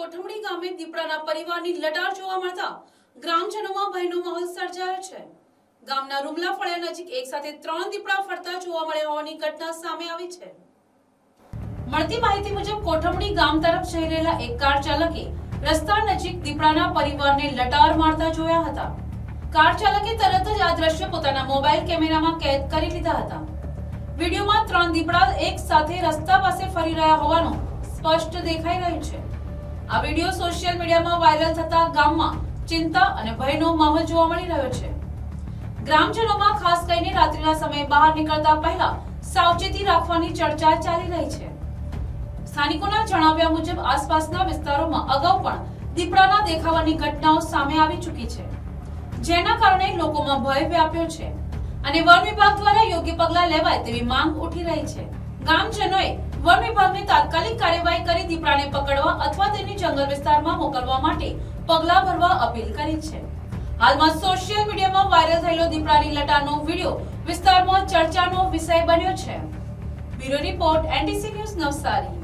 કોઠમડી ગામે દીપડાના પરિવારની લટાર જોવા મળતા ગ્રામજનોમાં ભયનો માહોલ સર્જાયો છે। ગામના રૂમલા ફળિયા નજીક એક સાથે 3 દીપડા ફરતા જોવા મળ્યા હોવાની ઘટના સામે આવી છે। મળતી માહિતી મુજબ કોઠમડી ગામ તરફ જઈ રહેલા એક કાર ચાલકે રસ્તા નજીક દીપડાના પરિવારને લટાર મારતા જોયા હતા। કાર ચાલકે તરત જ આ દ્રશ્ય પોતાના મોબાઈલ કેમેરામાં કેદ કરી લીધા હતા। વિડીયોમાં 3 દીપડા એક સાથે રસ્તા પાસે ફરી રહ્યા હોવાનું સ્પષ્ટ દેખાઈ રહ્યું છે। આ વિડીયો સોશિયલ મીડિયામાં વાયરલ થતા ગામમાં ચિંતા અને ભયનો માહોલ જોવા મળી રહ્યો છે। ગ્રામજનોમાં ખાસ કરીને રાત્રિના સમયે બહાર નીકળતા પહેલા સાવચેતી રાખવાની ચર્ચા ચાલી રહી છે। સ્થાનિકોના જણાવ્યા મુજબ આસપાસના વિસ્તારોમાં અગાઉ પણ દીપડાના દેખાવાની ઘટનાઓ સામે આવી ચૂકી છે, જેના કારણે લોકોમાં ભય વ્યાપ્યો છે અને વન વિભાગ દ્વારા યોગ્ય પગલાં લેવાય તેવી માંગ ઉઠી રહી છે। ગામજનોએ વન વિભાગને તાત્કાલિક કાર્યવાહી કરી દીપડાને પકડવા અથવા તેની જંગલ વિસ્તારમાં મોકલવા માટે પગલાં ભરવા અપીલ કરી છે। હાલમાં સોશિયલ મીડિયામાં વાયરલ થયેલો દીપડાની લટારનો વિડીયો વિસ્તારમાં ચર્ચાનો વિષય બન્યો છે। Bureau report NTC news Navsari.